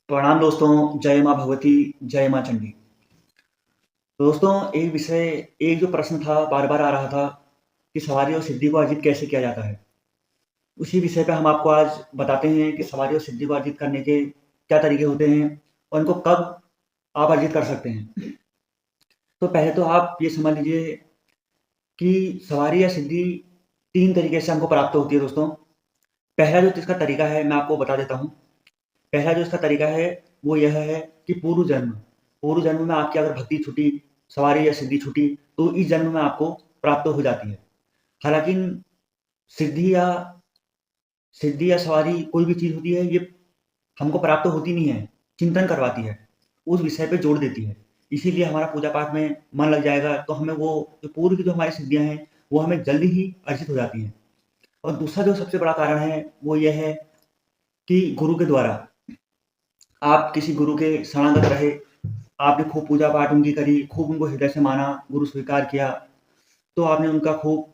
प्रणाम दोस्तों, जय माँ भगवती, जय माँ चंडी। तो दोस्तों एक जो प्रश्न था बार-बार आ रहा था कि सवारी और सिद्धि को अर्जित कैसे किया जाता है? उसी विषय पे हम आपको आज बताते हैं कि सवारी और सिद्धि को अर्जित करने के क्या तरीके होते हैं और इनको कब आप अर्जित कर सकते हैं। तो पहले तो आप ये समझ लीजिए कि सवारी या सिद्धि 3 तरीके से हमको प्राप्त होती है दोस्तों। पहला जो इसका तरीका है मैं आपको बता देता हूँ। पहला जो इसका तरीका है वो यह है कि पूर्व जन्म में आपकी अगर भक्ति छूटी, सवारी या सिद्धि छूटी तो इस जन्म में आपको प्राप्त हो जाती है। हालाँकि सिद्धि या सिद्धि या सवारी कोई भी चीज़ होती है ये हमको प्राप्त होती नहीं है, चिंतन करवाती है, उस विषय पे जोड़ देती है। इसीलिए हमारा पूजा पाठ में मन लग जाएगा तो हमें वो जो पूर्व की जो हमारी सिद्धियाँ हैं, वो हमें जल्दी ही अर्जित हो जाती हैं। और दूसरा जो सबसे बड़ा कारण है वो ये है कि गुरु के द्वारा आप किसी गुरु के शरणागत रहे, आपने खूब पूजा-पाठ उनकी करी, खूब उनको हृदय से माना, गुरु स्वीकार किया, तो आपने उनका खूब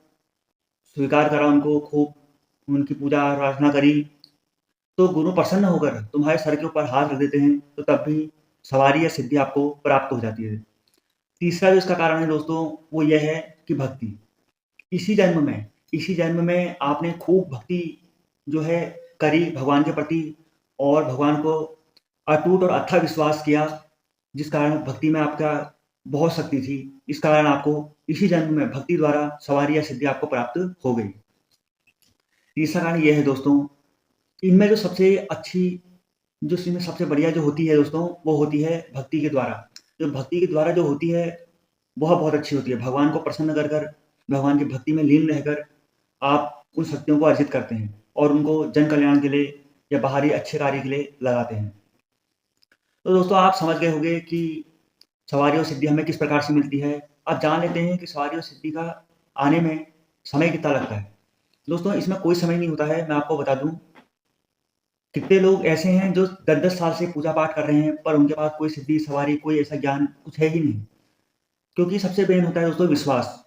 स्वीकार करा उनको, खूब उनकी पूजा आराधना करी, तो गुरु प्रसन्न होकर तुम्हारे सर के ऊपर हाथ रख देते हैं, तो तब भी सवारी या सिद्धि आपको प्राप्त हो जाती है। तीसरा जो इसका कारण है दोस्तों, वो ये है कि भक्ति। इसी जन्म में आपने खूब भक्ति जो है करी भगवान के प्रति और भगवान को अटूट और अथक विश्वास किया, जिस कारण भक्ति में आपका बहुत शक्ति थी। इस कारण आपको इसी जन्म में भक्ति द्वारा सवारी या सिद्धि आपको प्राप्त हो गई। तीसरा कारण ये है दोस्तों, इनमें जो सबसे अच्छी जो इसमें सबसे बढ़िया जो होती है दोस्तों, वो होती है भक्ति के द्वारा। जो भक्ति के द्वारा जो होती है, वह बहुत अच्छी होती है। भगवान को प्रसन्न कर कर, भगवान की भक्ति में लीन रहकर आप उन शक्तियों को अर्जित करते हैं और उनको जन कल्याण के लिए या बाहरी अच्छे कार्य के लिए लगाते हैं। तो दोस्तों आप समझ गए होंगे कि सवारी और सिद्धि हमें किस प्रकार से मिलती है। अब जान लेते हैं कि सवारी और सिद्धि का आने में समय कितना लगता है। दोस्तों इसमें कोई समय नहीं होता है, मैं आपको बता दूँ। कितने लोग ऐसे हैं जो 10-10 साल से पूजा-पाठ कर रहे हैं, पर उनके पास कोई सिद्धि, सवारी, कोई ऐसा ज्ञान कुछ है ही नहीं। क्योंकि सबसे मेन होता है दोस्तों विश्वास।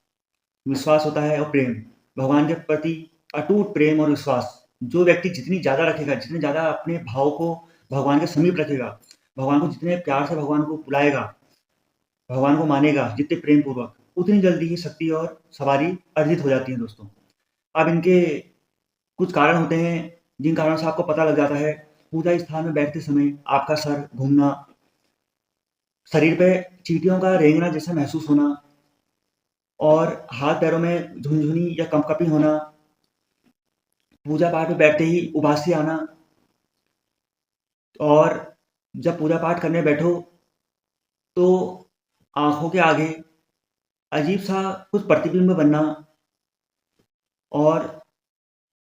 विश्वास होता है और प्रेम। भगवान के प्रति अटूट प्रेम और विश्वास। जो व्यक्ति जितनी ज़्यादा रखेगा, जितने ज़्यादा अपने भाव को भगवान के समीप रखेगा, भगवान को जितने प्यार से भगवान को बुलाएगा, भगवान को मानेगा जितने प्रेम पूर्वक, उतनी जल्दी ही शक्ति और सवारी अर्जित हो जाती है दोस्तों। अब इनके कुछ कारण होते हैं, जिन कारणों से आपको पता लग जाता है। पूजा स्थान में बैठते समय आपका सर घूमना, शरीर पे चींटियों का रेंगना जैसा महसूस होना और हाथ-पैरों में झुनझुनी या कंपकपी होना, पूजा-पाठ में बैठते ही उबासी आना और जब पूजा-पाठ करने बैठो, तो आँखों के आगे अजीब-सा कुछ प्रतिबिंब बनना और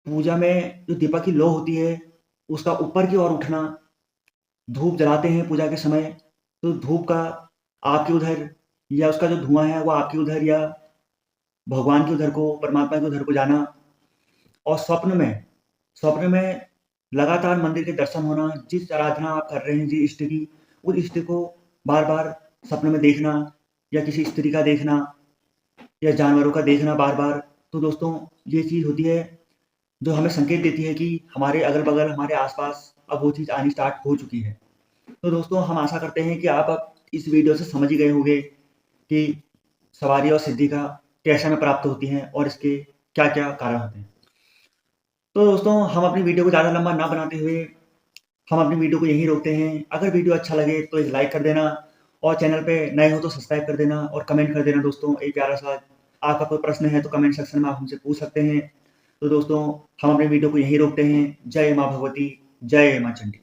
पूजा में जो दीपक की लौ होती है, उसका ऊपर की ओर उठना, धूप जलाते हैं पूजा के समय, तो धूप का आपके उधर या उसका जो धुआँ है, वो आपके उधर या भगवान के उधर को, परमात्मा के उधर को जाना और स्वप्न में लगातार मंदिर के दर्शन होना, जिस आराधना आप कर रहे हैं, जिस इष्ट की, उस इष्ट को बार-बार सपने में देखना या किसी स्त्री का देखना या जानवरों का देखना बार-बार। तो दोस्तों ये चीज़ होती है जो हमें संकेत देती है कि हमारे अगल-बगल, हमारे आस-पास अब वो चीज़ आनी स्टार्ट हो चुकी है। तो दोस्तों हम आशा करते हैं कि आप अब इस वीडियो से समझ ही गए होंगे कि सवारी और सिद्धि का कैसे हमें प्राप्त होती हैं और इसके क्या-क्या कारण होते हैं। तो दोस्तों हम अपनी वीडियो को ज़्यादा लंबा ना बनाते हुए हम अपनी वीडियो को यहीं रोकते हैं। अगर वीडियो अच्छा लगे तो एक लाइक कर देना और चैनल पे नए हो तो सब्सक्राइब कर देना और कमेंट कर देना दोस्तों एक प्यारा-सा। आपका कोई प्रश्न है तो कमेंट सेक्शन में आप हमसे पूछ सकते हैं। तो दोस्तों हम अपनी वीडियो को यहीं रोकते हैं। जय माँ भगवती, जय माँ चंडी।